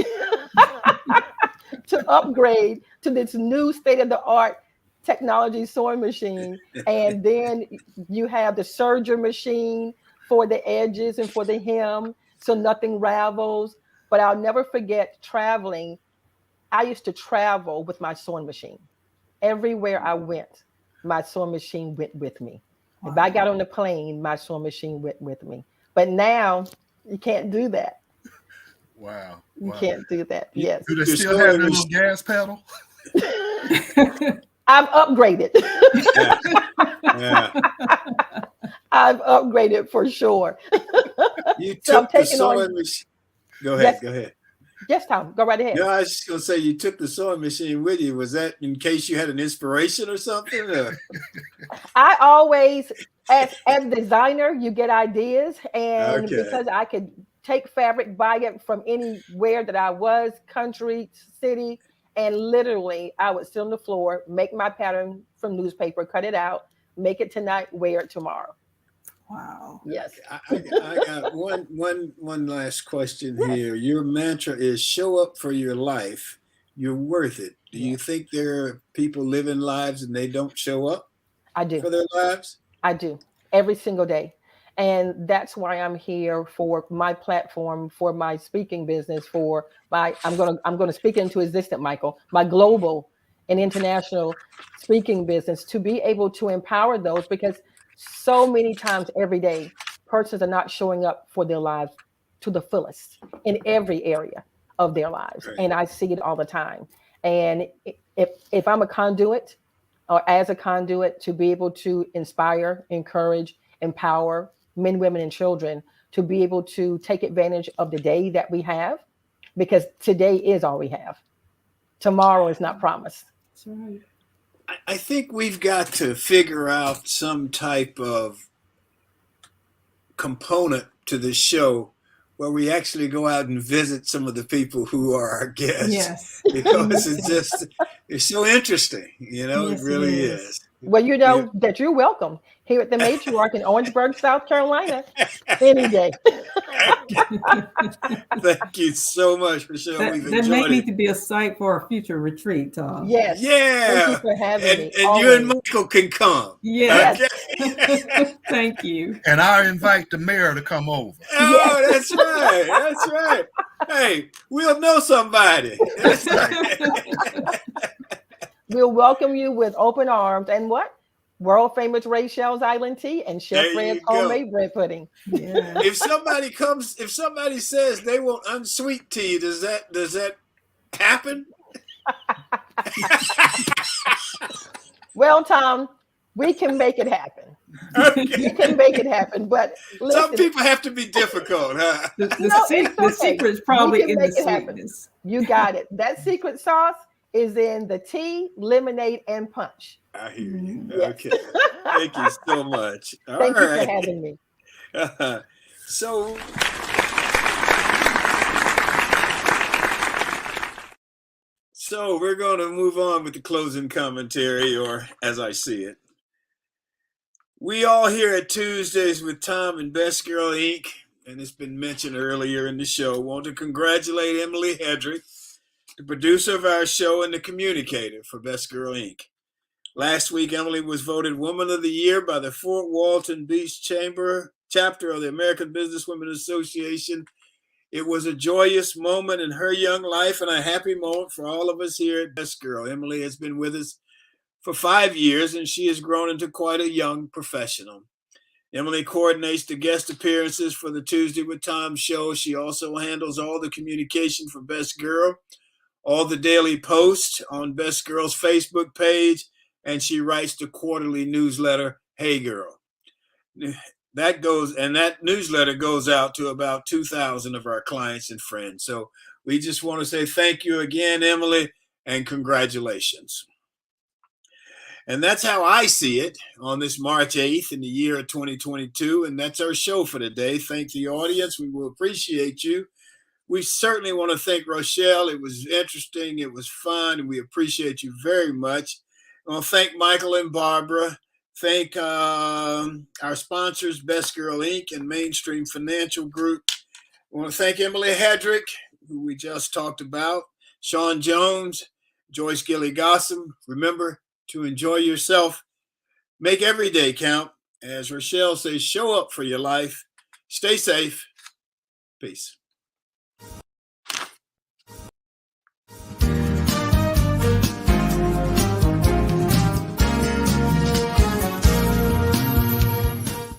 S6: to upgrade to this new state-of-the-art technology sewing machine. And then you have the serger machine for the edges and for the hem so nothing ravels. But I'll never forget traveling. I used to travel with my sewing machine. Everywhere I went, my sewing machine went with me. If I got on the plane, my sewing machine went with me. But now you can't do that.
S4: Wow.
S6: You can't do that. Yes.
S4: Do they still have that little gas pedal?
S6: I've upgraded.
S1: Yeah.
S6: I've upgraded for sure.
S1: You
S6: So I'm
S1: took the
S6: taking on-
S1: sewing machine. Go ahead.
S6: Yes.
S1: Go ahead.
S6: Yes, Tom, go right ahead.
S1: No, I was just gonna say you took the sewing machine with you. Was that in case you had an inspiration or something? Or?
S6: I always, as a designer, you get ideas, and
S1: Okay.
S6: because I could take fabric, buy it from anywhere that I was, country, city, and literally I would sit on the floor, make my pattern from newspaper, cut it out, make it tonight, wear it tomorrow.
S3: Wow.
S6: Yes.
S1: I got one last question here. Your mantra is show up for your life. You're worth it. Do you think there are people living lives and they don't show up
S6: I do.
S1: for their lives?
S6: I do every single day. And that's why I'm here for my platform, for my speaking business, for my, I'm gonna speak into existence, Michael, my global and international speaking business, to be able to empower those, because so many times every day, persons are not showing up for their lives to the fullest in every area of their lives.
S1: Right.
S6: And I see it all the time. And if I'm a conduit, or as a conduit, to be able to inspire, encourage, empower men, women, and children to be able to take advantage of the day that we have, because today is all we have. Tomorrow is not promised.
S3: That's right.
S1: I think we've got to figure out some type of component to this show where we actually go out and visit some of the people who are our guests.
S3: Yes.
S1: Because it's so interesting,
S3: Yes,
S1: it really
S3: it is.
S1: is.
S6: Well, you know that you're welcome here at the Matriarch in Orangeburg, South Carolina, any day.
S1: Thank you so much, Rachelle. We've
S3: That may
S1: enjoyed
S3: need
S1: it.
S3: to be a site for a future retreat, Tom.
S6: Yes.
S1: Yeah.
S6: Thank you for having me.
S1: And you and Michael can come.
S3: Yes.
S1: Okay?
S3: Thank you.
S4: And I invite the mayor to come over.
S1: Oh, that's right. That's right. Hey, we'll know somebody. That's right.
S6: We'll welcome you with open arms and what? World famous Rachelle's Island Tea and Chef
S1: There you
S6: Fred's
S1: go.
S6: homemade bread pudding.
S3: Yeah.
S1: If somebody says they want unsweet tea, does that happen?
S6: Well, Tom, we can make it happen.
S1: Okay.
S6: We can make it happen, but listen,
S1: Some people have to be difficult, huh?
S3: The
S6: it's okay.
S3: secret's probably
S6: We can
S3: in the
S6: make it happen.
S3: sweetness.
S6: you got it. That secret sauce is in the tea, lemonade, and punch.
S1: I hear you.
S6: Yes.
S1: Okay. Thank you so much. All
S6: Thank you
S1: right.
S6: for having me.
S1: So we're going to move on with the closing commentary, or as I see it. We all here at Tuesdays with Thom and Best Girl Inc., and it's been mentioned earlier in the show, want to congratulate Emily Hedrick, the producer of our show and the communicator for Best Girl Inc. Last week, Emily was voted Woman of the Year by the Fort Walton Beach chapter of the American Businesswomen Association. It was a joyous moment in her young life and a happy moment for all of us here at Best Girl. Emily has been with us for 5 years, and she has grown into quite a young professional. Emily coordinates the guest appearances for the Tuesday with Thom show. She also handles all the communication for Best Girl, all the daily posts on Best Girl's Facebook page, and she writes the quarterly newsletter, Hey Girl. That newsletter goes out to about 2,000 of our clients and friends. So we just want to say thank you again, Emily, and congratulations. And that's how I see it on this March 8th in the year of 2022. And that's our show for today. Thank the audience. We will appreciate you. We certainly want to thank Rachelle. It was interesting. It was fun. And we appreciate you very much. I want to thank Michael and Barbara. Thank our sponsors, Best Girl Inc. and Mainstream Financial Group. I want to thank Emily Hedrick, who we just talked about. Sean Jones, Joyce Gilly Gossam. Remember to enjoy yourself. Make every day count. As Rachelle says, show up for your life. Stay safe. Peace.